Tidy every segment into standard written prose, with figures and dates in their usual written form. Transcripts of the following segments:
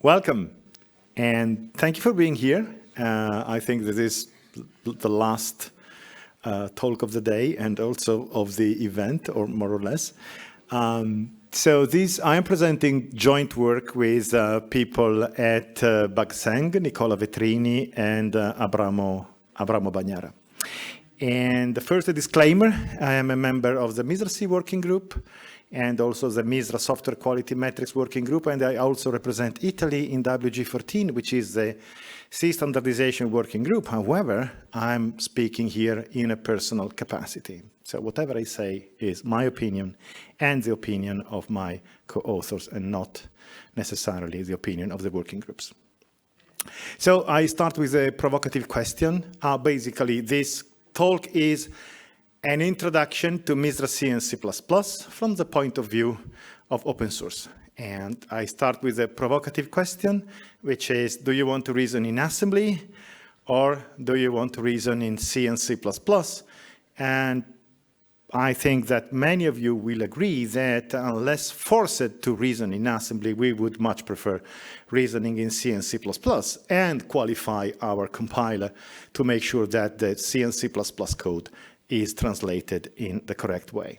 Welcome, and thank you for being here. I think this is the last talk of the day and also of the event, or more or less. I am presenting joint work with people at BUGSENG, Nicola Vetrini and Roberto Bagnara. And first, a disclaimer: I am a member of the MISRA C working group and also the MISRA Software Quality Metrics Working Group, and I also represent Italy in WG14, which is the C Standardization Working Group. However, I'm speaking here in a personal capacity. So whatever I say is my opinion and the opinion of my co-authors, and not necessarily the opinion of the working groups. So I start with a provocative question. Basically, this talk is an introduction to MISRA C and C++ from the point of view of open source. And I start with a provocative question, which is, do you want to reason in assembly, or do you want to reason in C and C++? And I think that many of you will agree that unless forced to reason in assembly, we would much prefer reasoning in C and C++ and qualify our compiler to make sure that the C and C++ code is translated in the correct way.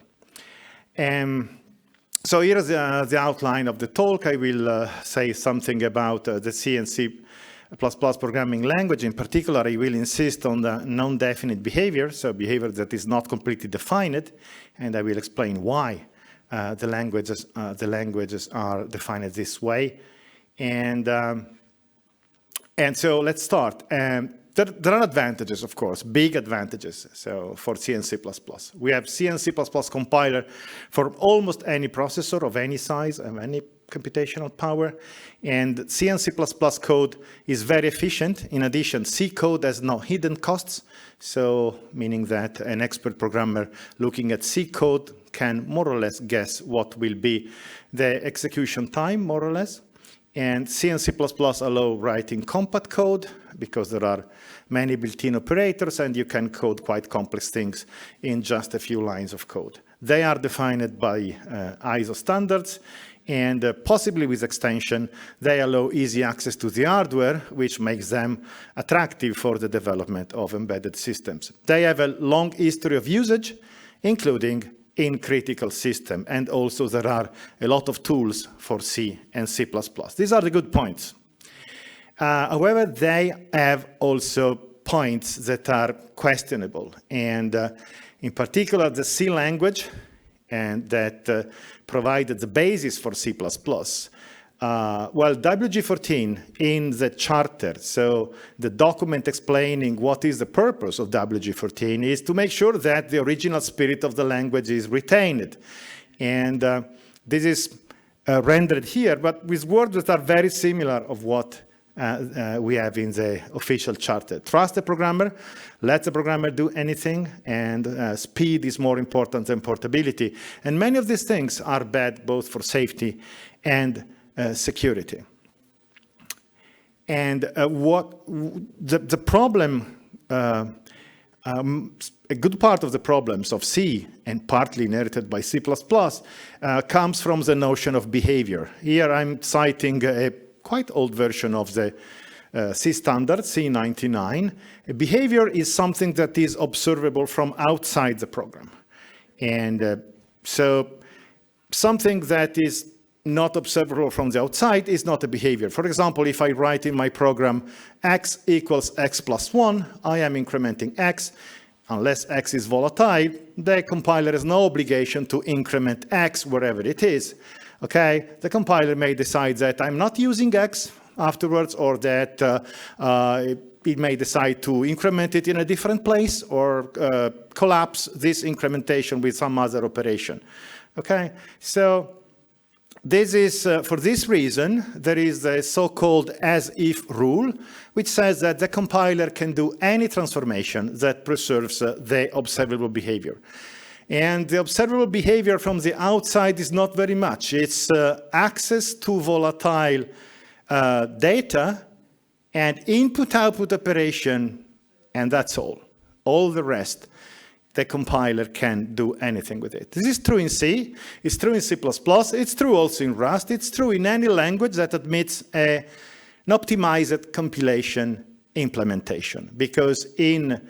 So here's the outline of the talk. I will say something about the C and C++ programming language. In particular, I will insist on the non-definite behavior, so behavior that is not completely defined, and I will explain why the languages are defined this way. And so let's start. There are advantages, of course, big advantages. So for C and C++, we have C and C++ compiler for almost any processor of any size and any computational power. And C and C++ code is very efficient. In addition, C code has no hidden costs. So meaning that an expert programmer looking at C code can more or less guess what will be the execution time, more or less. And C and C++ allow writing compact code because there are many built-in operators and you can code quite complex things in just a few lines of code. They are defined by ISO standards, and possibly with extension, they allow easy access to the hardware, which makes them attractive for the development of embedded systems. They have a long history of usage, including in critical system, and also there are a lot of tools for C and C++. These are the good points. However, they have also points that are questionable, and in particular the C language, and that provided the basis for C++. Well, WG14 in the charter, so the document explaining what is the purpose of WG14 is to make sure that the original spirit of the language is retained. And this is rendered here, but with words that are very similar of what we have in the official charter. Trust the programmer, let the programmer do anything, and speed is more important than portability. And many of these things are bad both for safety and security. And the problem, a good part of the problems of C, and partly inherited by C++, comes from the notion of behavior. Here I'm citing a quite old version of the C standard, C99. Behavior is something that is observable from outside the program. And so something that is not observable from the outside is not a behavior. For example, if I write in my program x equals x plus 1, I am incrementing x. Unless x is volatile, the compiler has no obligation to increment x wherever it is. Okay, the compiler may decide that I'm not using x afterwards, or that it may decide to increment it in a different place, or collapse this incrementation with some other operation. Okay, so this is, for this reason, there is the so-called as-if rule, which says that the compiler can do any transformation that preserves the observable behavior. And the observable behavior from the outside is not very much. It's access to volatile data and input-output operation, and that's all. All the rest the compiler can do anything with it. This is true in C, it's true in C++, it's true also in Rust, it's true in any language that admits an optimized compilation implementation. Because in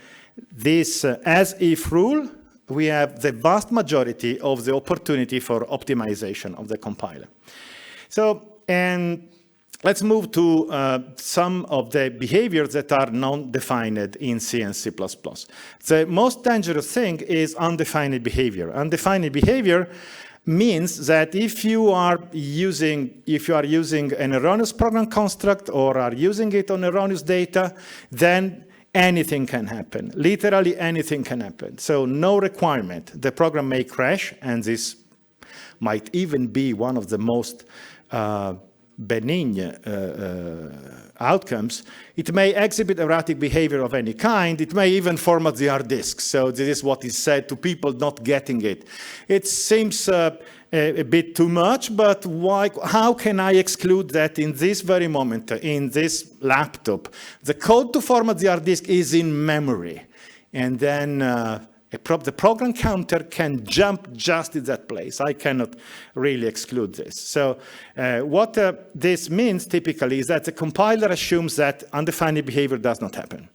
this as-if rule, we have the vast majority of the opportunity for optimization of the compiler. So, and let's move to some of the behaviors that are non-defined in C and C++. The most dangerous thing is undefined behavior. Undefined behavior means that if you are using an erroneous program construct or are using it on erroneous data, then anything can happen. Literally anything can happen. So no requirement. The program may crash, and this might even be one of the most benign outcomes. It may exhibit erratic behavior of any kind. It may even format the hard disk. So this is what is said to people not getting it. It seems a bit too much, but why? How can I exclude that in this very moment, in this laptop? The code to format the hard disk is in memory. And then the program counter can jump just in that place. I cannot really exclude this. So what this means typically is that the compiler assumes that undefined behavior does not happen.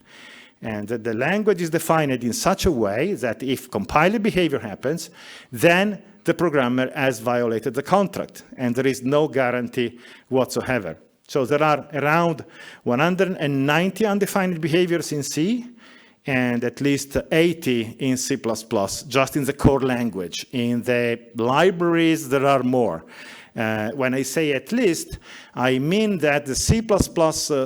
And the language is defined in such a way that if compiler behavior happens, then the programmer has violated the contract, and there is no guarantee whatsoever. So there are around 190 undefined behaviors in C, and at least 80 in C++, just in the core language. In the libraries, there are more. When I say at least, I mean that the C++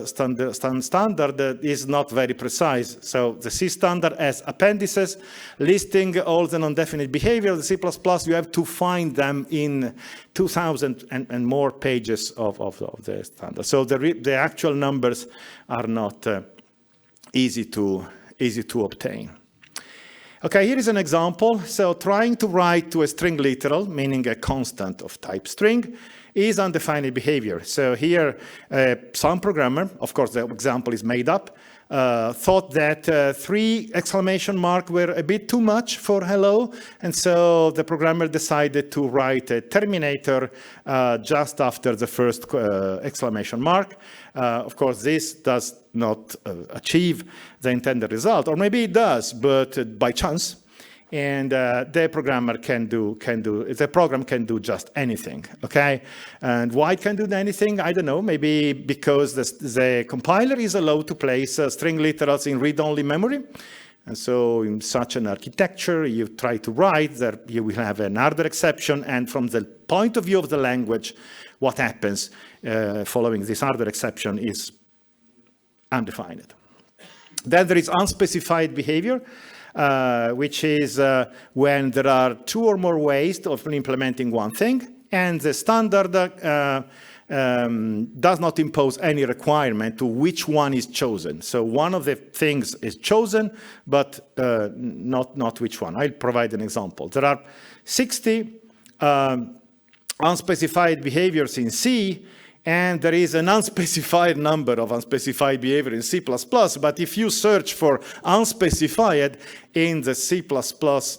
standard is not very precise. So the C standard has appendices listing all the non-definite behavior. The C++, you have to find them in 2,000 and more pages of the standard. So the actual numbers are not easy to obtain. Okay, here is an example. So trying to write to a string literal, meaning a constant of type string, is undefined behavior. So here, some programmer, of course the example is made up, thought that 3 exclamation marks were a bit too much for hello, and so the programmer decided to write a terminator just after the first exclamation mark. Of course, this does not achieve the intended result, or maybe it does, but by chance. And the program can do just anything, okay? And why it can do anything? I don't know, maybe because the compiler is allowed to place string literals in read-only memory. And so in such an architecture, you try to write that you will have an harder exception, and from the point of view of the language, what happens following this harder exception is undefined. Then there is unspecified behavior, which is when there are 2 or more ways of implementing one thing, and the standard does not impose any requirement to which one is chosen. So one of the things is chosen, but not which one. I'll provide an example. There are 60 unspecified behaviors in C, and there is an unspecified number of unspecified behavior in C++, but if you search for unspecified in the C++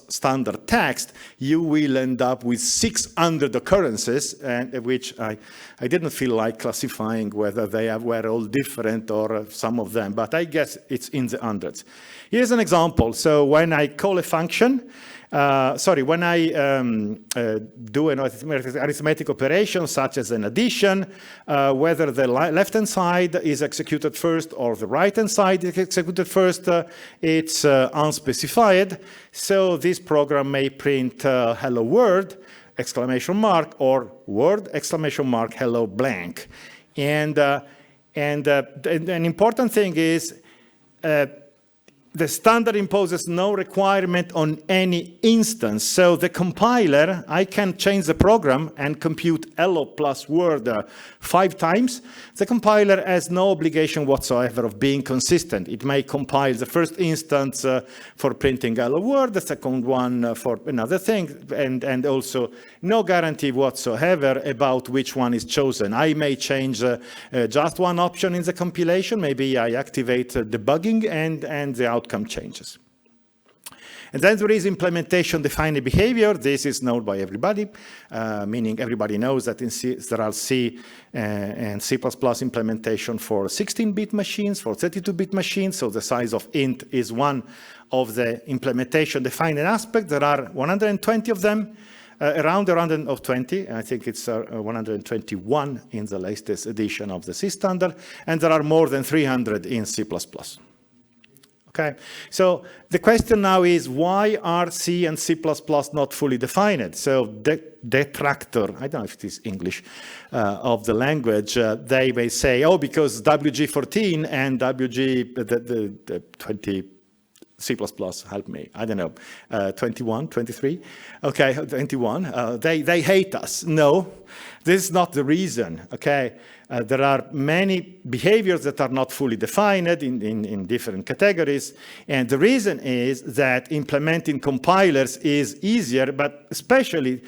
standard text, you will end up with 600 occurrences, which I didn't feel like classifying whether they were all different or some of them, but I guess it's in the hundreds. Here's an example. So when I call a function, when I do an arithmetic operation such as an addition, whether the left-hand side is executed first or the right-hand side is executed first, it's unspecified. So this program may print hello world, exclamation mark, or word, exclamation mark, hello blank. And an important thing is the standard imposes no requirement on any instance. So the compiler, I can change the program and compute hello plus word 5 times. The compiler has no obligation whatsoever of being consistent. It may compile the first instance for printing hello word, the second one for another thing, and also no guarantee whatsoever about which one is chosen. I may change just one option in the compilation. Maybe I activate debugging and the outcome changes. And then there is implementation-defined behavior. This is known by everybody, meaning everybody knows that in C, there are C and C++ implementation for 16-bit machines, for 32-bit machines. So the size of int is one of the implementation-defined aspects. There are 120 of them. Around 120, I think it's 121 in the latest edition of the C standard, and there are more than 300 in C++. Okay, so the question now is, why are C and C++ not fully defined? So the detractor, I don't know if it is English, of the language, they may say, oh, because WG14 and WG, the 20, C++, help me, I don't know, 21, 23? Okay, 21, they hate us. No, this is not the reason, okay? There are many behaviors that are not fully defined in different categories, and the reason is that implementing compilers is easier, but especially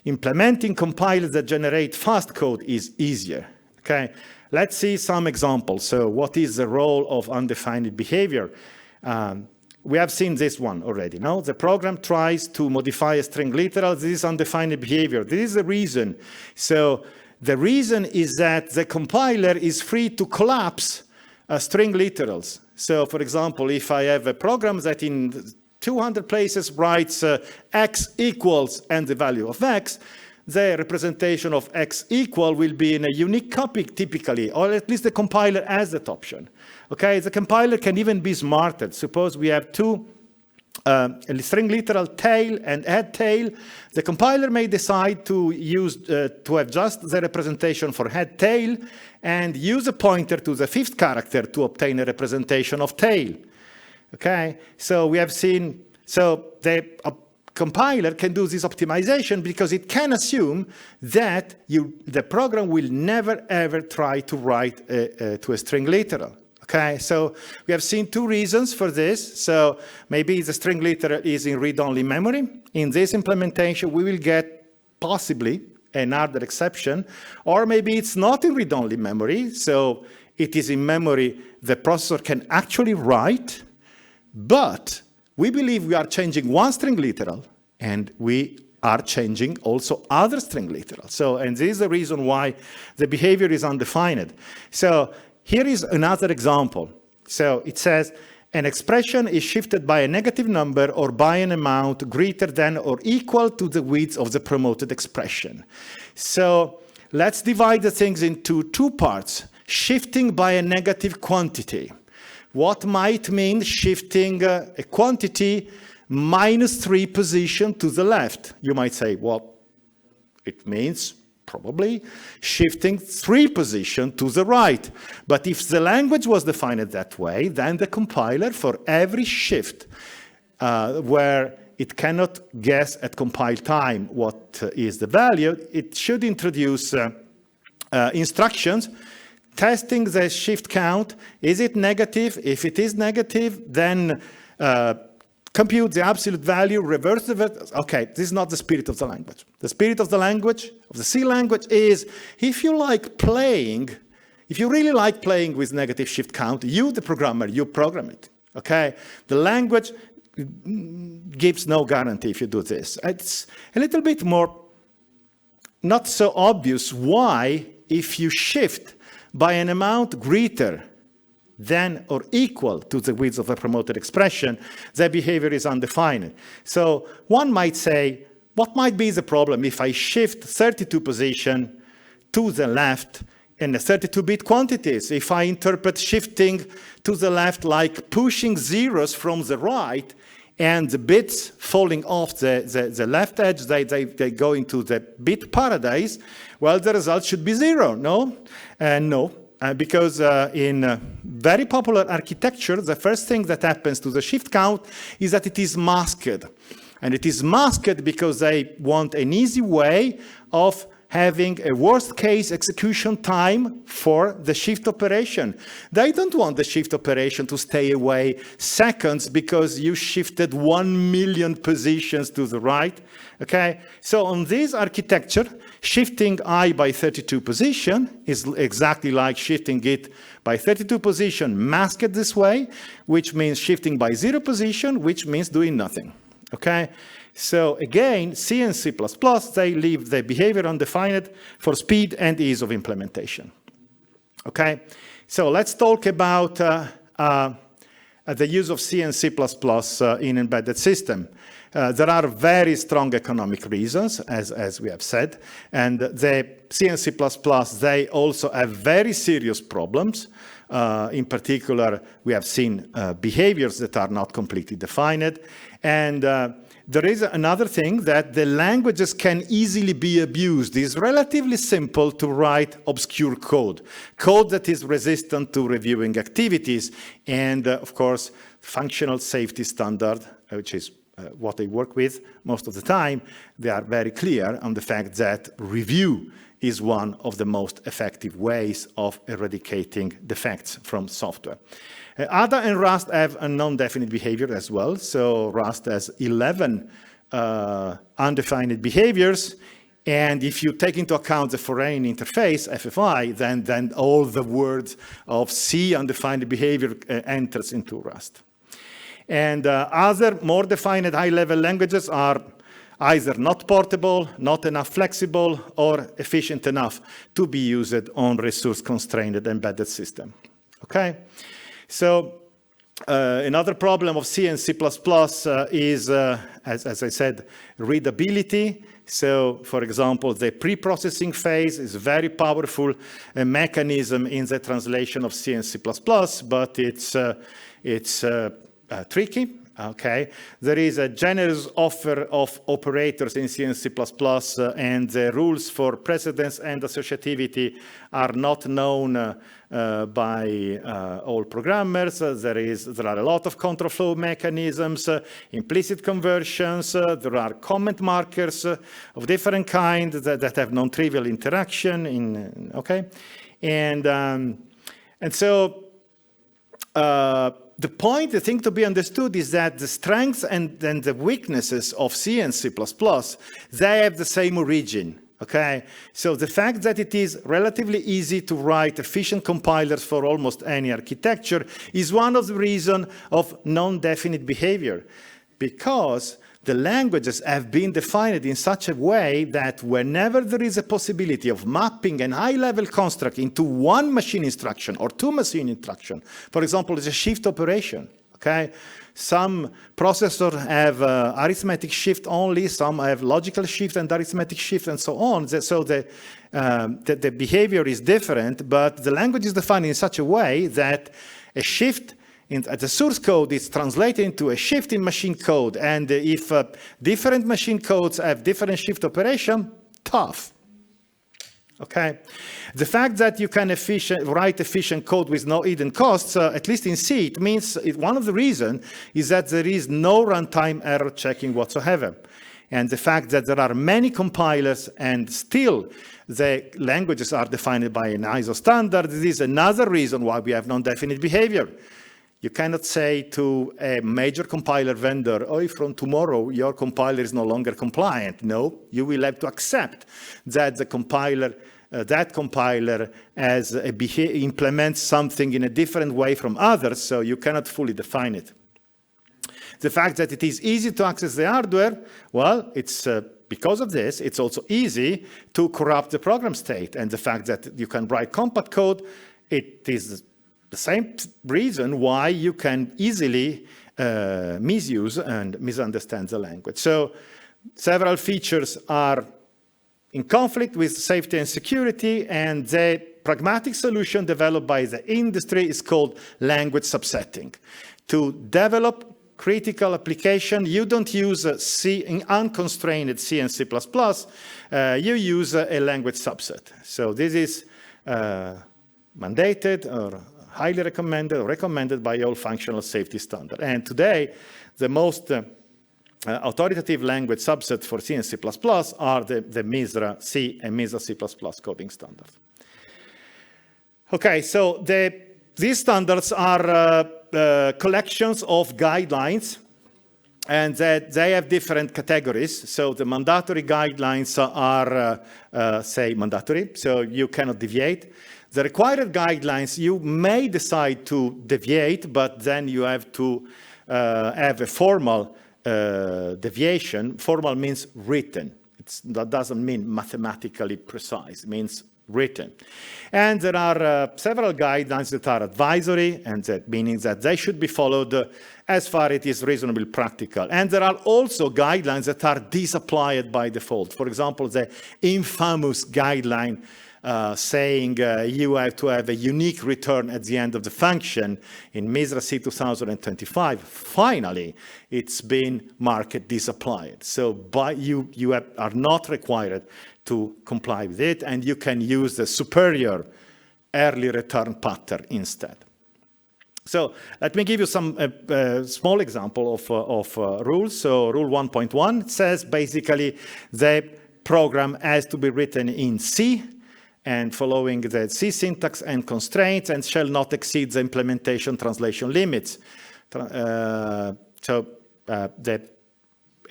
implementing compilers that generate fast code is easier, okay? Let's see some examples. So what is the role of undefined behavior? We have seen this one already, no? The program tries to modify a string literal. This is undefined behavior. This is the reason. So the reason is that the compiler is free to collapse string literals. So for example, if I have a program that in 200 places writes x equals and the value of x, the representation of x equal will be in a unique copy typically, or at least the compiler has that option. Okay, the compiler can even be smarter. Suppose we have two string literal tail and head tail. The compiler may decide to use to have just the representation for head tail and use a pointer to the fifth character to obtain a representation of tail. Okay, so we have seen, so the compiler can do this optimization because it can assume that the program will never ever try to write to a string literal. Okay, so we have seen two reasons for this. So maybe the string literal is in read-only memory. In this implementation, we will get possibly another exception, or maybe it's not in read-only memory. So it is in memory the processor can actually write, but we believe we are changing one string literal, and we are changing also other string literals. So, and this is the reason why the behavior is undefined. So here is another example. So it says, an expression is shifted by a negative number or by an amount greater than or equal to the width of the promoted expression. So let's divide the things into two parts. Shifting by a negative quantity. What might mean shifting a quantity -3 position to the left? You might say, well, it means probably shifting 3 position to the right. But if the language was defined that way, then the compiler, for every shift where it cannot guess at compile time what is the value, it should introduce instructions testing the shift count. Is it negative? If it is negative, then compute the absolute value, reverse the value. Okay, this is not the spirit of the language. The spirit of the language, of the C language, is if you like playing, if you really like playing with negative shift count, you, the programmer, you program it. Okay? The language gives no guarantee if you do this. It's a little bit more not so obvious why, if you shift by an amount greater than or equal to the width of a promoted expression, the behavior is undefined. So one might say, what might be the problem if I shift 32 position to the left in the 32-bit quantities? If I interpret shifting to the left like pushing zeros from the right, and the bits falling off the left edge, they go into the bit paradise, well, the result should be 0, no? No. Because in very popular architecture, the first thing that happens to the shift count is that it is masked. And it is masked because they want an easy way of having a worst-case execution time for the shift operation. They don't want the shift operation to stay away seconds because you shifted 1 million positions to the right. Okay, so on this architecture, shifting I by 32 position is exactly like shifting it by 32 position masked this way, which means shifting by 0 position, which means doing nothing. Okay, so again, C and C++, they leave the behavior undefined for speed and ease of implementation. Okay, so let's talk about the use of C and C++ in embedded system. There are very strong economic reasons, as we have said, and the C and C++, they also have very serious problems. In particular, we have seen behaviors that are not completely defined. And there is another thing, that the languages can easily be abused. It's relatively simple to write obscure code that is resistant to reviewing activities. And of course, functional safety standard, which is what they work with most of the time, they are very clear on the fact that review is one of the most effective ways of eradicating defects from software. Ada and Rust have a non-definite behavior as well. So Rust has 11 undefined behaviors. And if you take into account the foreign interface, FFI, then all the words of C undefined behavior enters into Rust. And other more defined high-level languages are either not portable, not enough flexible, or efficient enough to be used on resource-constrained embedded system. Okay? So another problem of C and C++ is, as I said, readability. So, for example, the pre-processing phase is a very powerful mechanism in the translation of C and C++, but it's tricky. Okay, there is a generous offer of operators in C and C++, and the rules for precedence and associativity are not known by all programmers. There are a lot of control flow mechanisms, implicit conversions. There are comment markers of different kinds that have non-trivial interaction. Okay, and so. The point, the thing to be understood is that the strengths and the weaknesses of C and C++, they have the same origin, okay? So the fact that it is relatively easy to write efficient compilers for almost any architecture is one of the reasons of non-definite behavior, because the languages have been defined in such a way that whenever there is a possibility of mapping an high-level construct into one machine instruction or two machine instruction, for example, it's a shift operation, okay? Some processors have arithmetic shift only, some have logical shift and arithmetic shift and so on. So the behavior is different, but the language is defined in such a way that a shift the source code is translated into a shift in machine code, and if different machine codes have different shift operation, tough. Okay, the fact that you can write efficient code with no hidden costs, at least in C, it means one of the reasons is that there is no runtime error checking whatsoever. And the fact that there are many compilers and still the languages are defined by an ISO standard, this is another reason why we have non-definite behavior. You cannot say to a major compiler vendor, oh, from tomorrow your compiler is no longer compliant. No, you will have to accept that the compiler, implements something in a different way from others, so you cannot fully define it. The fact that it is easy to access the hardware, well, it's because of this, it's also easy to corrupt the program state. And the fact that you can write compact code, it is the same reason why you can easily misuse and misunderstand the language. So several features are in conflict with safety and security, and the pragmatic solution developed by the industry is called language subsetting. To develop critical application, you don't use C in unconstrained C and C++, you use a language subset. So this is mandated or highly recommended or recommended by all functional safety standards. And today, the most authoritative language subset for C and C++ are the MISRA C and MISRA C++ coding standards. Okay, so these standards are collections of guidelines, and that they have different categories. So the mandatory guidelines are, say, mandatory, so you cannot deviate. The required guidelines, you may decide to deviate, but then you have to have a formal deviation. Formal means written. That doesn't mean mathematically precise. It means written. And there are several guidelines that are advisory, and that meaning that they should be followed as far as it is reasonably practical. And there are also guidelines that are disapplied by default. For example, the infamous guideline saying you have to have a unique return at the end of the function in MISRA C 2025. Finally, it's been marked disapplied. So you are not required to comply with it, and you can use the superior early return pattern instead. So let me give you some small example of rules. So rule 1.1 says basically the program has to be written in C and following the C syntax and constraints, and shall not exceed the implementation translation limits.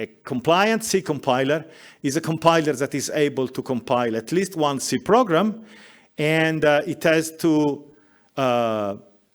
A compliant C compiler is a compiler that is able to compile at least one C program, and it has to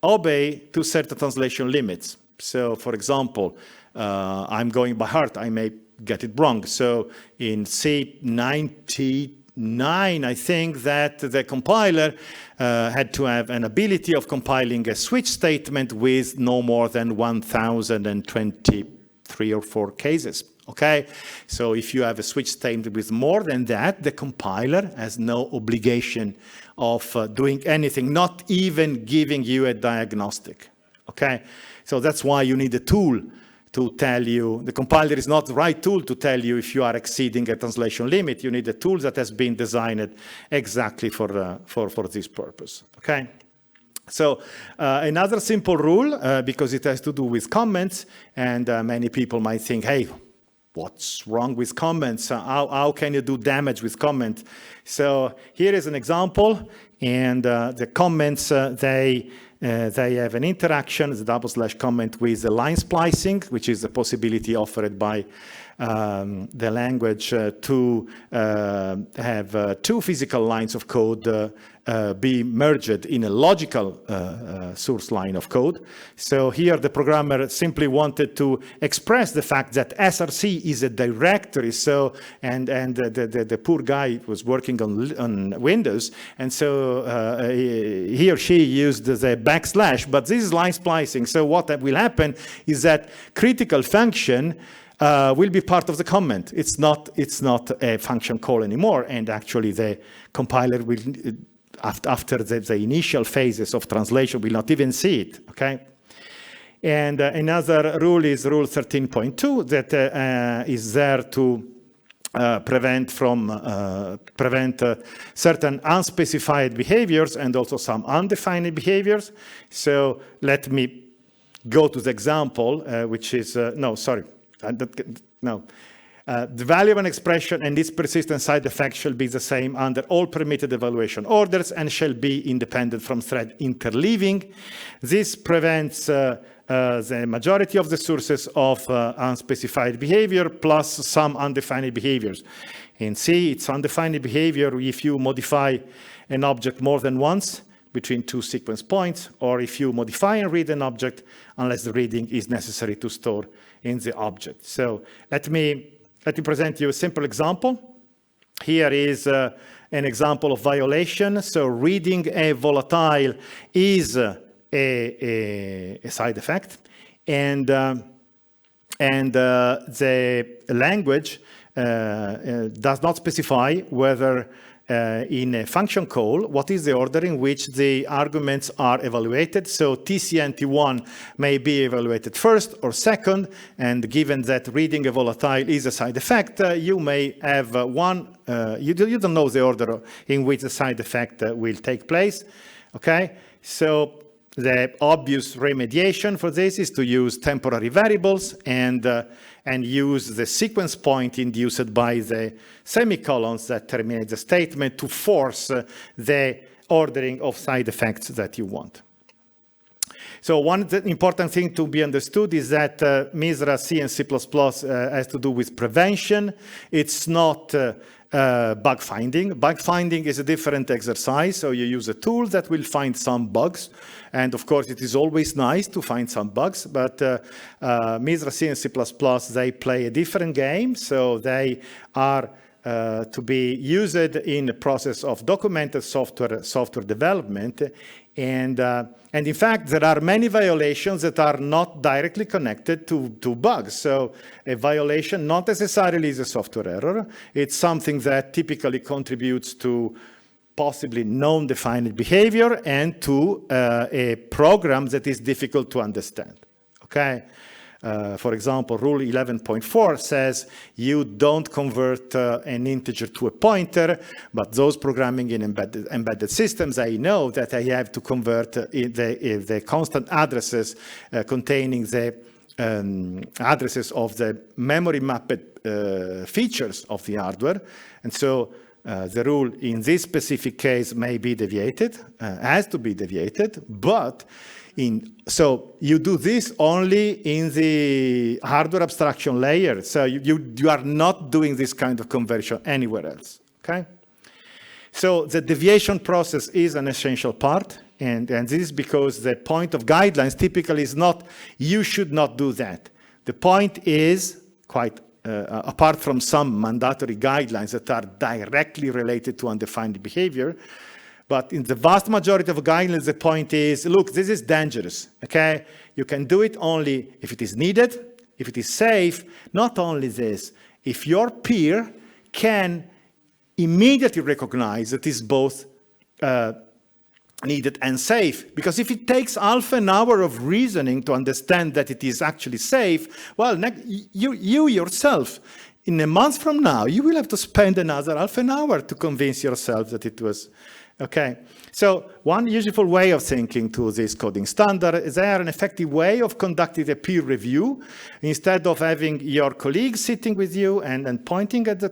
obey to certain translation limits. So, for example, I'm going by heart, I may get it wrong. So in C99, I think that the compiler had to have an ability of compiling a switch statement with no more than 1,023 or 4 cases. Okay, so if you have a switch statement with more than that, the compiler has no obligation of doing anything, not even giving you a diagnostic. Okay, so that's why you need a tool to tell you. The compiler is not the right tool to tell you if you are exceeding a translation limit. You need a tool that has been designed exactly for this purpose. Okay. So another simple rule, because it has to do with comments, and many people might think, hey, what's wrong with comments? How can you do damage with comments? So here is an example, and the comments, they have an interaction, the / comment with the line splicing, which is the possibility offered by the language to have 2 physical lines of code be merged in a logical source line of code. So here the programmer simply wanted to express the fact that SRC is a directory. So and the poor guy was working on Windows, and so he or she used the \, but this is line splicing. So what will happen is that critical function will be part of the comment. It's not a function call anymore, and actually the compiler will, after the initial phases of translation, will not even see it. Okay. And another rule is rule 13.2 that is there to prevent certain unspecified behaviors and also some undefined behaviors. So let me go to the example, which is the value of an expression and its persistent side effect shall be the same under all permitted evaluation orders and shall be independent from thread interleaving. This prevents the majority of the sources of unspecified behavior plus some undefined behaviors. In C, it's undefined behavior if you modify an object more than once between 2 sequence points, or if you modify and read an object unless the reading is necessary to store in the object. So let me present you a simple example. Here is an example of violation. So reading a volatile is a side effect, and the language does not specify whether in a function call, what is the order in which the arguments are evaluated. So TC and T1 may be evaluated first or second, and given that reading a volatile is a side effect, you may have one, you don't know the order in which the side effect will take place, okay? So the obvious remediation for this is to use temporary variables and use the sequence point induced by the semicolons that terminate the statement to force the ordering of side effects that you want. So one important thing to be understood is that MISRA C and C++ has to do with prevention. It's not bug finding. Bug finding is a different exercise. So you use a tool that will find some bugs. And of course, it is always nice to find some bugs. But MISRA C and C++, they play a different game. So they are to be used in the process of documented software development. And in fact, there are many violations that are not directly connected to bugs. So a violation not necessarily is a software error. It's something that typically contributes to possibly non-defined behavior and to a program that is difficult to understand. Okay? For example, Rule 11.4 says you don't convert an integer to a pointer, but those programming in embedded systems, I know that I have to convert the constant addresses containing the addresses of the memory mapped features of the hardware. And so the rule in this specific case may be deviated, has to be deviated, but so you do this only in the hardware abstraction layer. So you are not doing this kind of conversion anywhere else, okay? So the deviation process is an essential part, and this is because the point of guidelines typically is not, you should not do that. The point is, quite apart from some mandatory guidelines that are directly related to undefined behavior, but in the vast majority of guidelines, the point is, look, this is dangerous, okay? You can do it only if it is needed, if it is safe. Not only this, if your peer can immediately recognize that it's both needed and safe. Because if it takes half an hour of reasoning to understand that it is actually safe, well, you yourself, in a month from now, you will have to spend another half an hour to convince yourself that it was. Okay, so one useful way of thinking to this coding standard is there an effective way of conducting a peer review. Instead of having your colleagues sitting with you and pointing at the,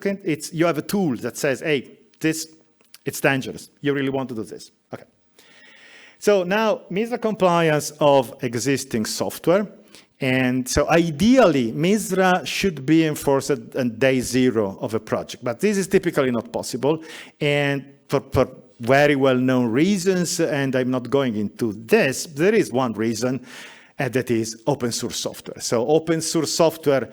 you have a tool that says, hey, it's dangerous. You really want to do this. Okay. So now, MISRA compliance of existing software. And so ideally, MISRA should be enforced on day 0 of a project. But this is typically not possible. And for very well-known reasons, and I'm not going into this, there is one reason, and that is open source software. So open source software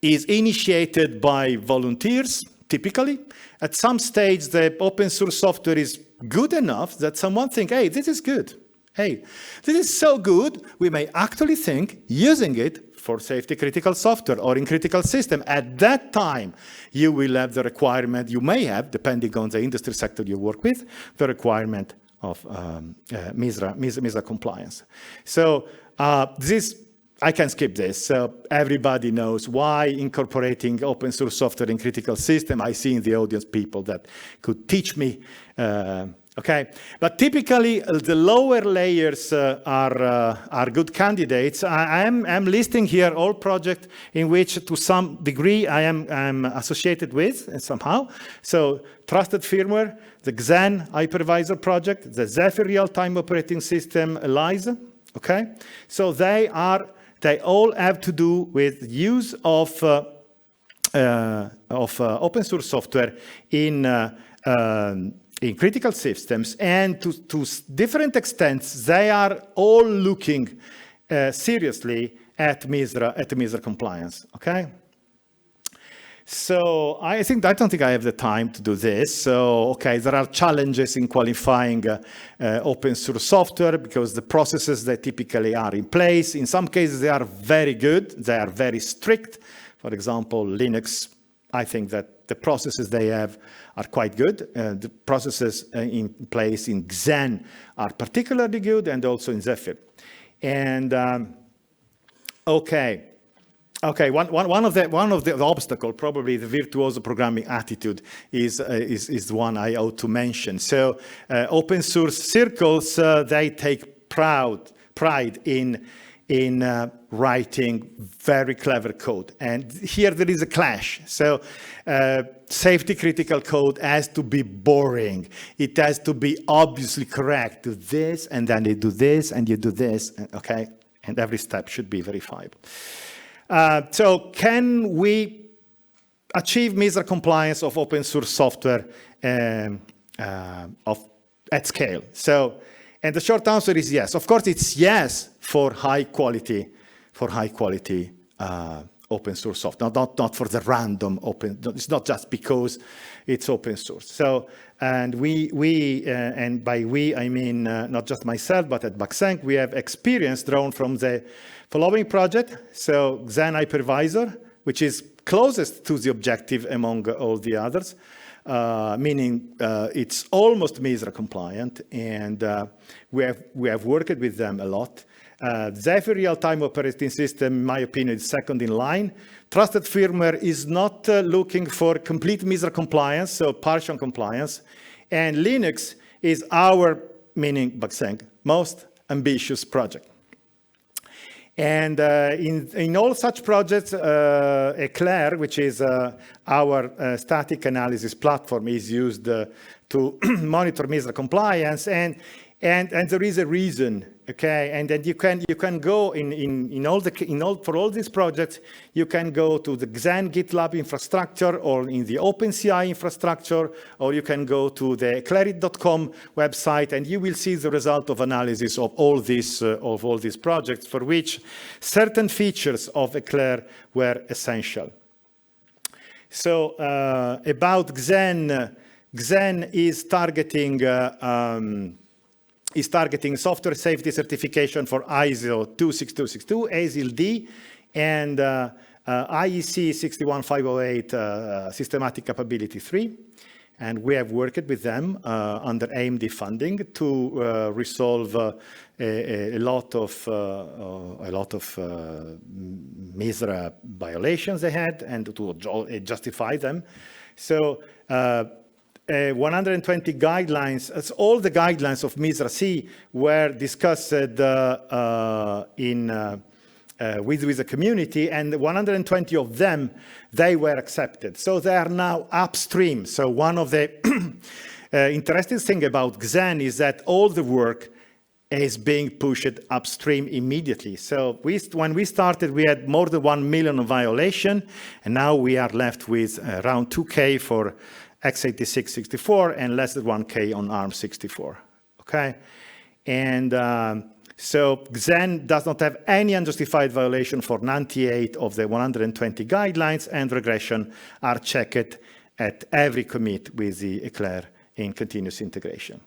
is initiated by volunteers, typically. At some stage, the open source software is good enough that someone thinks, hey, this is good. Hey, this is so good, we may actually think using it for safety critical software or in critical system. At that time, you will have the requirement, you may have, depending on the industry sector you work with, the requirement of MISRA compliance. So I can skip this. So everybody knows why incorporating open source software in critical system. I see in the audience people that could teach me. Okay, but typically the lower layers are good candidates. I'm listing here all projects in which, to some degree, I'm associated with somehow. So trusted firmware, the Xen hypervisor project, the Zephyr real-time operating system, ELISA. Okay, so they all have to do with use of open source software in critical systems, and to different extents, they are all looking seriously at MISRA compliance. Okay. So I don't think I have the time to do this. So okay, there are challenges in qualifying open source software because the processes that typically are in place, in some cases they are very good, they are very strict. For example, Linux, I think that the processes they have are quite good. The processes in place in Xen are particularly good, and also in Zephyr. And okay, Okay, one of the obstacle, probably the virtuoso programming attitude, is one I ought to mention. So open source circles, they take pride in writing very clever code, and here there is a clash. So safety critical code has to be boring. It has to be obviously correct. Do this, and then you do this, and you do this. Okay, and every step should be verifiable. So can we achieve MISRA compliance of open source software at scale? So, and the short answer is yes. Of course, it's yes for high quality open source software, not for the random open. It's not just because it's open source. So, and and by we I mean not just myself, but at BUGSENG we have experience drawn from the following project. So Xen hypervisor, which is closest to the objective among all the others, meaning it's almost MISRA compliant, and we have worked with them a lot. Zephyr real-time operating system, in my opinion, is second in line. Trusted firmware is not looking for complete MISRA compliance, so partial compliance. And Linux is our, meaning BUGSENG, most ambitious project. And in all such projects, Eclair, which is our static analysis platform, is used to monitor MISRA compliance, and there is a reason, okay? And then you can go for all these projects, you can go to the Xen GitLab infrastructure, or in the OpenCI infrastructure, or you can go to the eclairit.com website, and you will see the result of analysis of all these projects, for which certain features of Eclair were essential. So about Xen, Xen is targeting software safety certification for ISO 26262, ASIL-D, and IEC 61508 Systematic Capability 3. And we have worked with them under AMD funding to resolve a lot of MISRA violations they had, and to justify them. So 120 guidelines, all the guidelines of MISRA C were discussed with the community, and 120 of them, they were accepted. So they are now upstream. So one of the interesting thing about Xen is that all the work is being pushed upstream immediately. So when we started, we had more than 1 million violation, and now we are left with around 2K for x86-64 and less than 1K on ARM-64, okay? And so Xen does not have any unjustified violation for 98 of the 120 guidelines, and regression are checked at every commit with the Eclair in continuous integration.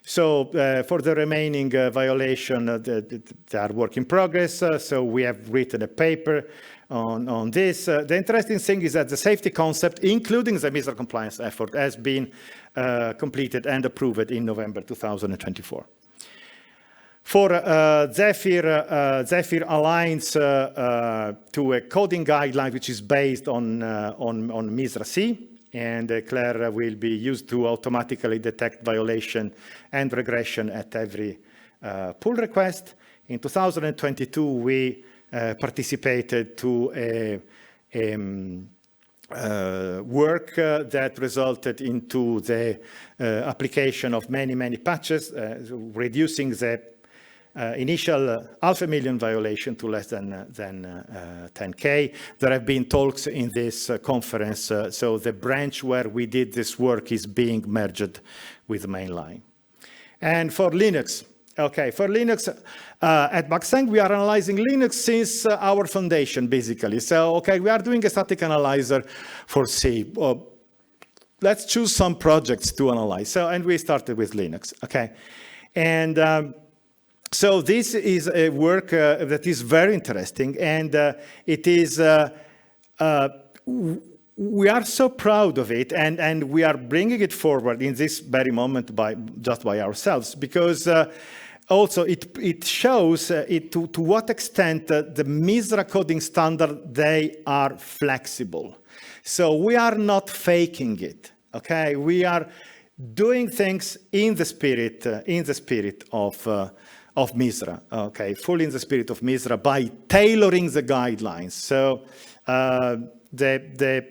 So for the remaining violation, they are work in progress. So we have written a paper on this. The interesting thing is that the safety concept, including the MISRA compliance effort, has been completed and approved in November 2024. For Zephyr, Zephyr aligns to a coding guideline which is based on MISRA C, and Eclair will be used to automatically detect violation and regression at every pull request. In 2022, we participated to a work that resulted into the application of many patches, reducing the initial 500,000 violation to less than 10K. There have been talks in this conference, so the branch where we did this work is being merged with the mainline. And for Linux, okay, for Linux, at BUGSENG, we are analyzing Linux since our foundation, basically. So, okay, we are doing a static analyzer for C. Let's choose some projects to analyze. So, and we started with Linux, okay? And so this is a work that is very interesting, and it is, we are so proud of it, and we are bringing it forward in this very moment just by ourselves, because also it shows to what extent the MISRA coding standard, they are flexible. So we are not faking it, okay? We are doing things in the spirit of MISRA, okay? Fully in the spirit of MISRA by tailoring the guidelines. So the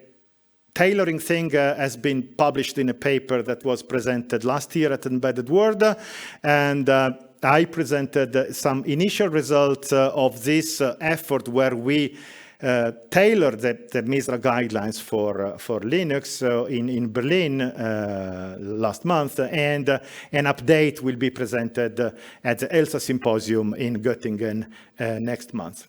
tailoring thing has been published in a paper that was presented last year at Embedded World, and I presented some initial results of this effort where we tailored the MISRA guidelines for Linux in Berlin last month, and an update will be presented at the ELSA symposium in Göttingen next month.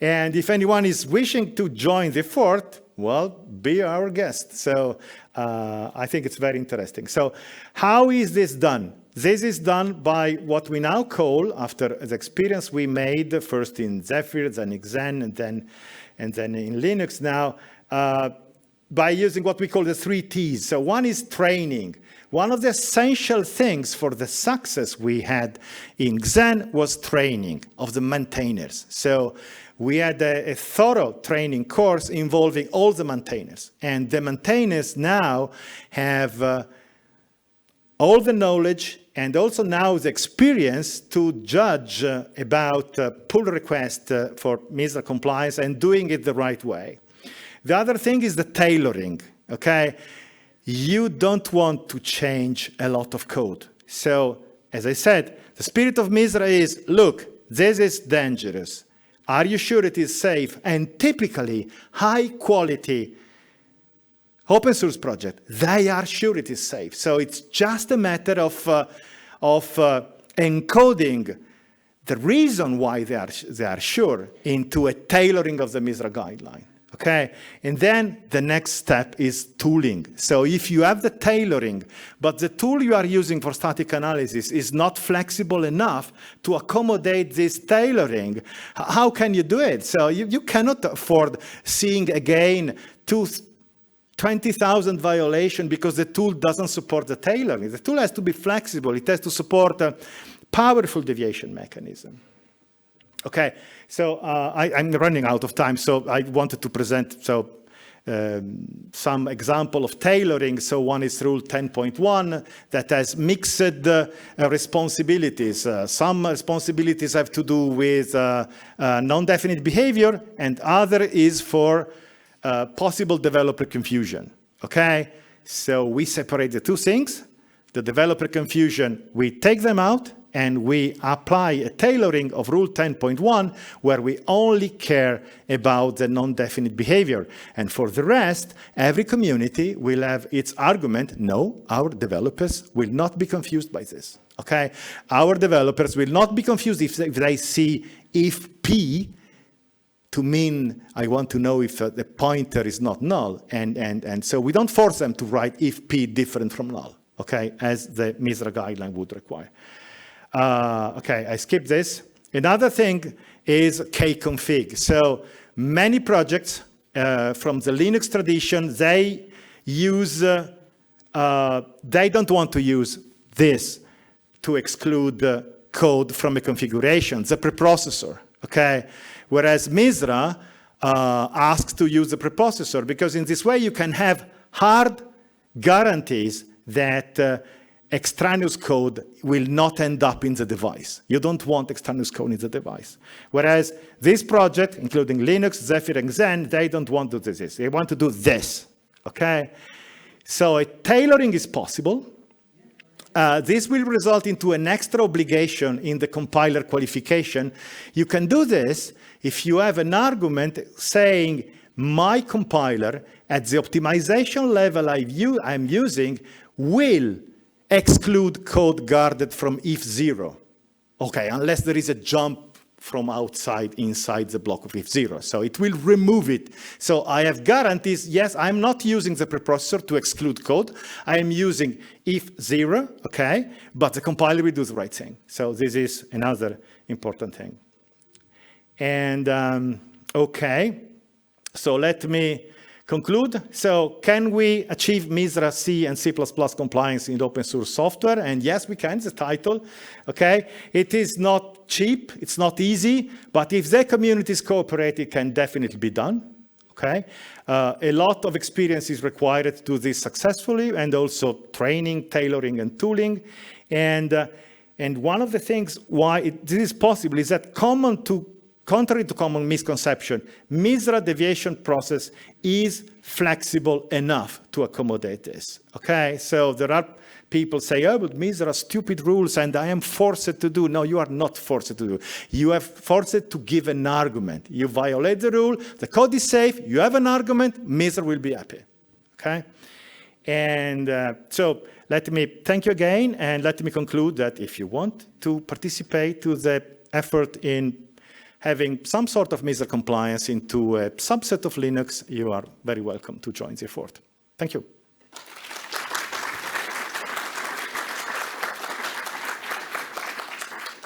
And if anyone is wishing to join the effort, well, be our guest. So I think it's very interesting. So how is this done? This is done by what we now call, after the experience we made, first in Zephyr, then in Xen, and then in Linux now, by using what we call the 3 T's. So one is training. One of the essential things for the success we had in Xen was training of the maintainers. So we had a thorough training course involving all the maintainers. And the maintainers now have all the knowledge and also now the experience to judge about pull request for MISRA compliance and doing it the right way. The other thing is the tailoring, okay? You don't want to change a lot of code. So, as I said, the spirit of MISRA is, look, this is dangerous. Are you sure it is safe? And typically, high quality open source project, they are sure it is safe. So it's just a matter of encoding the reason why they are sure into a tailoring of the MISRA guideline. Okay, and then the next step is tooling. So if you have the tailoring, but the tool you are using for static analysis is not flexible enough to accommodate this tailoring, how can you do it? So you cannot afford seeing again 20,000 violation because the tool doesn't support the tailoring. The tool has to be flexible. It has to support a powerful deviation mechanism. Okay, so I'm running out of time, so I wanted to present some example of tailoring. So one is Rule 10.1 that has mixed responsibilities. Some responsibilities have to do with non-definite behavior, and other is for possible developer confusion. Okay, so we separate the two things. The developer confusion, we take them out, and we apply a tailoring of Rule 10.1 where we only care about the non-definite behavior. And for the rest, every community will have its argument, no, our developers will not be confused by this, okay? Our developers will not be confused if they see if P to mean, I want to know if the pointer is not null. And so we don't force them to write if P different from null, okay, as the MISRA guideline would require. Okay, I skipped this. Another thing is kconfig. So many projects from the Linux tradition, they use, they don't want to use this to exclude code from a configuration, the preprocessor, okay? Whereas MISRA asks to use the preprocessor because in this way you can have hard guarantees that extraneous code will not end up in the device. You don't want extraneous code in the device. Whereas this project, including Linux, Zephyr, and Xen, they don't want to do this. They want to do this, okay? So a tailoring is possible. This will result into an extra obligation in the compiler qualification. You can do this if you have an argument saying, my compiler at the optimization level I'm using will exclude code guarded from if 0. Okay, unless there is a jump from outside inside the block of if 0. So it will remove it. So I have guarantees, yes, I'm not using the preprocessor to exclude code. I am using if 0, okay, but the compiler will do the right thing. So this is another important thing. And okay, so let me conclude. So can we achieve MISRA C and C++ compliance in open source software? And yes, we can, it's the title, okay? It is not cheap, it's not easy, but if the communities cooperate, it can definitely be done, okay? A lot of experience is required to do this successfully, and also training, tailoring, and tooling. And one of the things why this is possible is that contrary to common misconception, MISRA deviation process is flexible enough to accommodate this, okay? So there are people say, oh, but MISRA stupid rules and I am forced to do. No, you are not forced to do. You are forced to give an argument. You violate the rule, the code is safe, you have an argument, MISRA will be happy, okay? And so let me thank you again, and let me conclude that if you want to participate to the effort in having some sort of MISRA compliance into a subset of Linux, you are very welcome to join the effort. Thank you.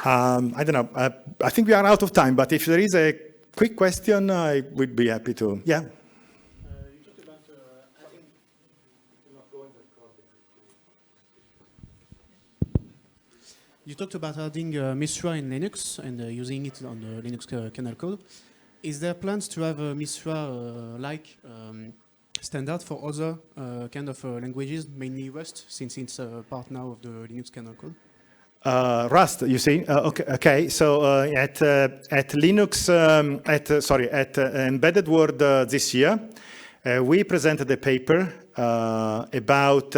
I don't know, I think we are out of time, but if there is a quick question, I would be happy to, yeah. You talked about adding, you talked about adding MISRA in Linux and using it on the Linux kernel code. Is there plans to have a MISRA-like standard for other kind of languages, mainly Rust, since it's part now of the Linux kernel code? Rust, you see? Okay. So at Linux, at Embedded World this year, we presented a paper about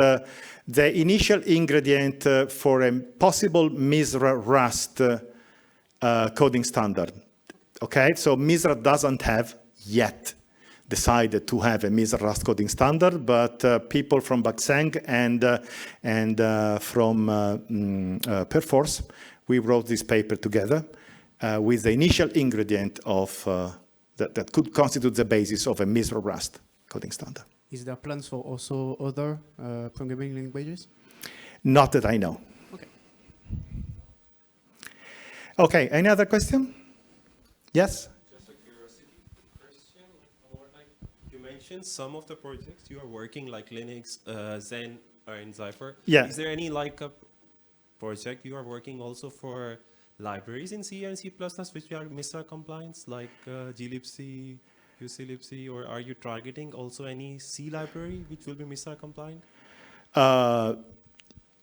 the initial ingredient for a possible MISRA Rust coding standard. Okay, so MISRA doesn't have yet decided to have a MISRA Rust coding standard, but people from BUGSENG and from Perforce, we wrote this paper together with the initial ingredient of that could constitute the basis of a MISRA Rust coding standard. Is there plans for also other programming languages? Not that I know. Okay. Okay, any other question? Yes? Just a curiosity question, you mentioned some of the projects you are working, like Linux, Xen, and Zephyr. Yeah. Is there any like a project you are working also for libraries in C and C++ which are MISRA compliance, like glibc, uclibc, or are you targeting also any C library which will be MISRA compliant?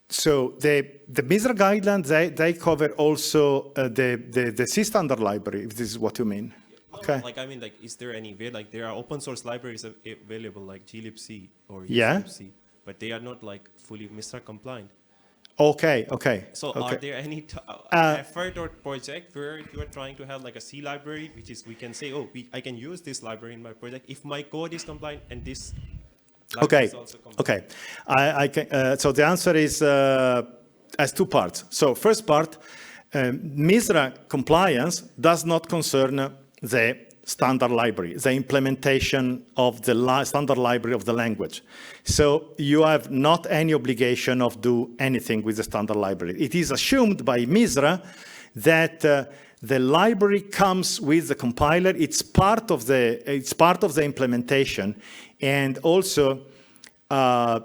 So the MISRA guidelines, they cover also the C standard library, if this is what you mean. No, okay. Like, I mean, like, is there any way, like, there are open source libraries available, like glibc or Yeah. uclibc, but they are not, like, fully MISRA compliant. Okay, okay. So okay. are there any effort or project where you are trying to have like a C library, which is, we can say, oh, I can use this library in my project if my code is compliant and this library is also compliant? Okay. So the answer is has two parts. So first part, MISRA compliance does not concern the standard library, the implementation of the standard library of the language. So you have not any obligation of do anything with the standard library. It is assumed by MISRA that the library comes with the compiler. It's part of the implementation, and also a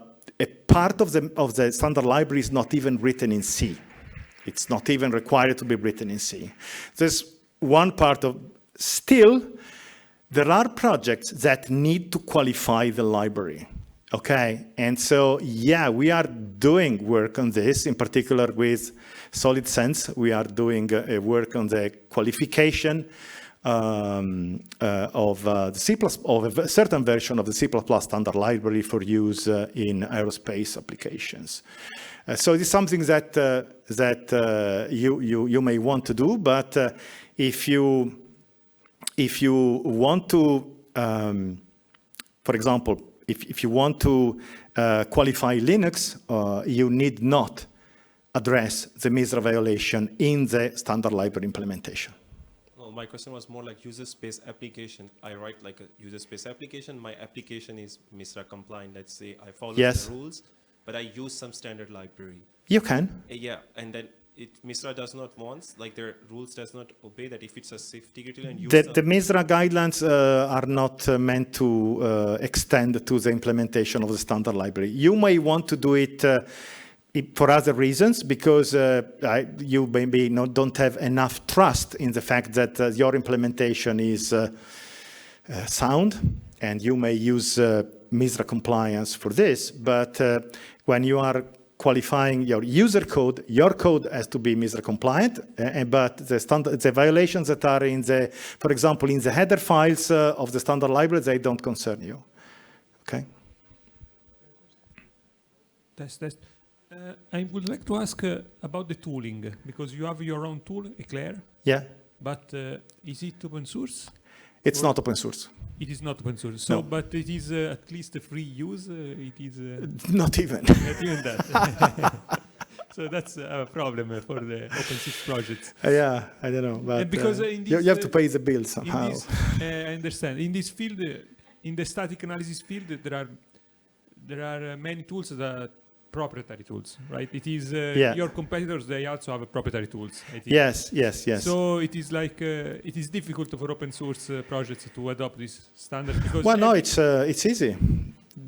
part of the standard library is not even written in C. It's not even required to be written in C. There's one part of still. There are projects that need to qualify the library, okay? And so, yeah, we are doing work on this, in particular with Solid Sense. We are doing work on the qualification of a certain version of the C++ standard library for use in aerospace applications. So it is something that you may want to do, but if you want to, for example, if you want to qualify Linux, you need not address the MISRA violation in the standard library implementation. Well, my question was more like user space application. I write like a user space application. My application is MISRA compliant. Let's say I follow the rules, but I use some standard library. You can. Yeah, and then MISRA does not want, like their rules does not obey that if it's a safety critical and use The MISRA guidelines are not meant to extend to the implementation of the standard library. You may want to do it for other reasons, because you maybe don't have enough trust in the fact that your implementation is sound, and you may use MISRA compliance for this. But when you are qualifying your user code, your code has to be MISRA compliant, but the violations that are in the, for example, in the header files of the standard library, they don't concern you. Okay? Test. I would like to ask about the tooling, because you have your own tool, Eclair. Yeah. But is it open source? It's not open source. It is not open source. So, No. but it is at least a free use. It is Not even. not even that. So that's a problem for the open source projects. Yeah, I don't know. But And because in you this, have to pay the bill somehow. In this, I understand. In this field, in the static analysis field, there are many tools that are proprietary tools, right? It is your competitors; they also have proprietary tools, I think. Yes. So it is like it is difficult for open source projects to adopt this standard, because Well, no, it's easy.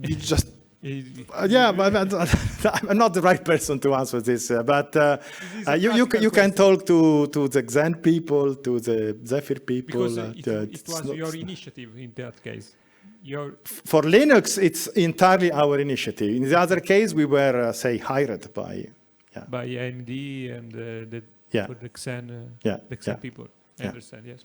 You just but I'm not the right person to answer this. But you can talk to the Xen people, to the Zephyr people. Because it was your initiative in that case. For Linux, it's entirely our initiative. In the other case, we were, say, hired by AMD and the Xen, the Xen people. I understand, yes.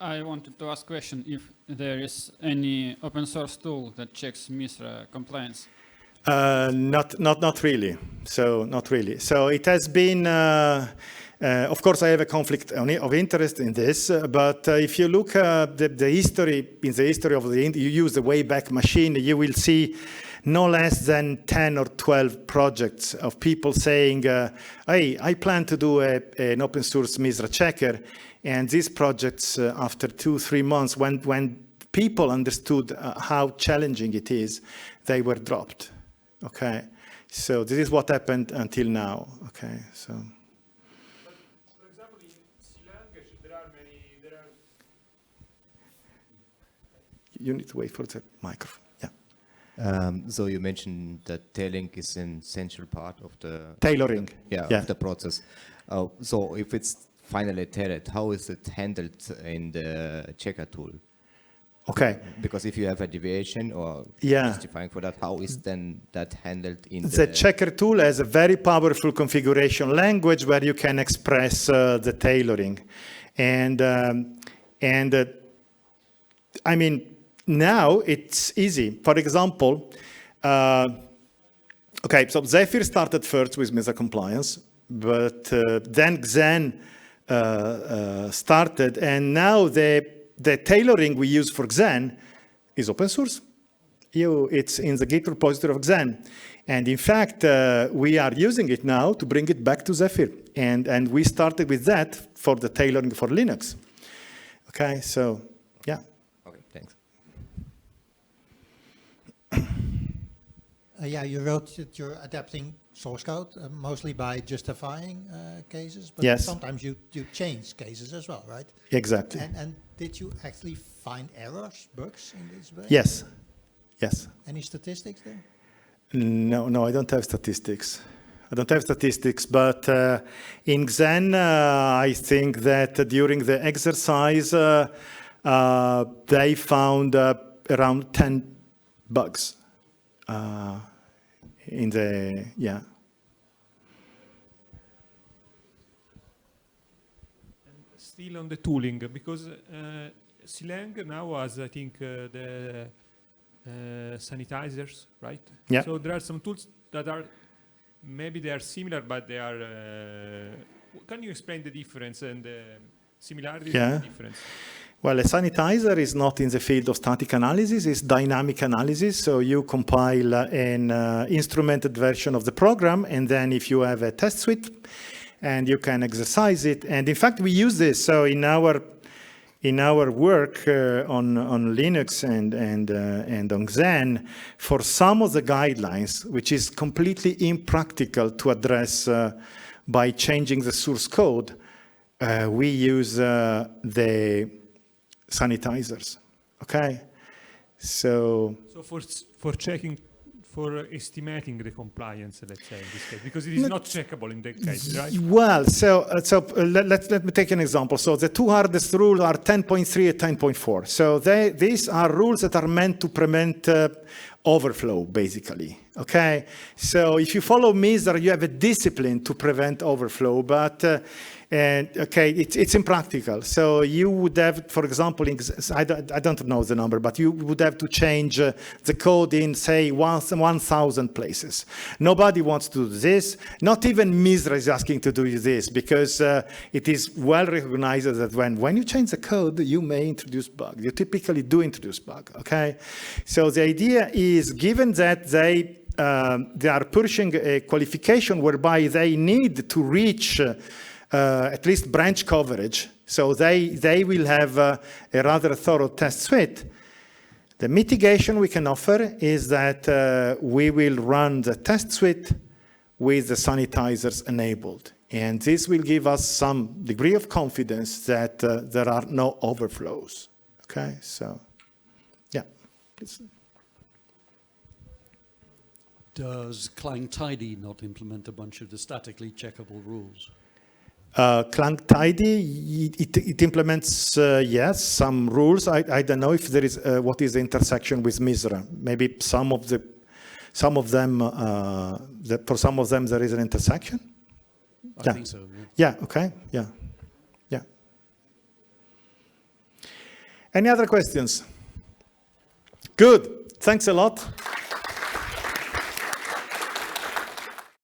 I wanted to ask a question if there is any open source tool that checks MISRA compliance. Not really. So not really. So it has been. Of course, I have a conflict of interest in this, but if you look at the history, in the history of you use the Wayback Machine, you will see no less than 10 or 12 projects of people saying, hey, I plan to do an open source MISRA checker. And these projects, after 2-3 months, when people understood how challenging it is, they were dropped. Okay, so this is what happened until now. Okay, so. For example, in Silange, there are many. You need to wait for the microphone. Yeah. So you mentioned that tailing is an essential part of the tailoring. Of the process. So if it's finally tailored, how is it handled in the checker tool? Okay. Because if you have a deviation or justifying for that, how is then that handled in the checker tool has a very powerful configuration language where you can express the tailoring, and I mean now it's easy. For example, okay, so Zephyr started first with MISRA compliance, but then Xen started, and now the tailoring we use for Xen is open source. It's in the Git repository of Xen. And in fact, we are using it now to bring it back to Zephyr. And we started with that for the tailoring for Linux. Okay, so, yeah. Okay, thanks. You wrote that you're adapting source code, mostly by justifying cases, but sometimes you change cases as well, right? Exactly. And did you actually find errors, bugs in this way? Yes. Any statistics there? No, I don't have statistics. But in Xen, I think that during the exercise, they found around 10 bugs. In the, Still on the tooling, because Silang now has, I think, the sanitizers, right? Yeah. So there are some tools that are, maybe they are similar, but they are, can you explain the difference and the similarities and the difference? Well, a sanitizer is not in the field of static analysis, it's dynamic analysis. So you compile an instrumented version of the program, and then if you have a test suite, and you can exercise it. And in fact, we use this. So in in our work on Linux and on Xen, for some of the guidelines, which is completely impractical to address by changing the source code, we use the sanitizers. Okay, so for checking, for estimating the compliance, let's say in this case, because it is not checkable in that case, right? Well, let me take an example. So the two hardest rules are 10.3 and 10.4. So these are rules that are meant to prevent overflow, basically. Okay, so if you follow MISRA, you have a discipline to prevent overflow, but it's impractical. So you would have, for example, I don't know the number, but you would have to change the code in, say, 1,000 places. Nobody wants to do this. Not even MISRA is asking to do this, because it is well recognized that when you change the code, you may introduce bug. You typically do introduce bug. Okay, so the idea is, given that they are pushing a qualification whereby they need to reach at least branch coverage, so they will have a rather thorough test suite. The mitigation we can offer is that we will run the test suite with the sanitizers enabled. And this will give us some degree of confidence that there are no overflows. Okay, so, yeah, please. Does Clang Tidy not implement a bunch of the statically checkable rules? Clang Tidy, it implements, yes, some rules. I don't know if there is, what is the intersection with MISRA. Maybe some of them, for some of them there is an intersection. I think so, yeah. Yeah, okay, yeah. Yeah. Any other questions? Good, thanks a lot.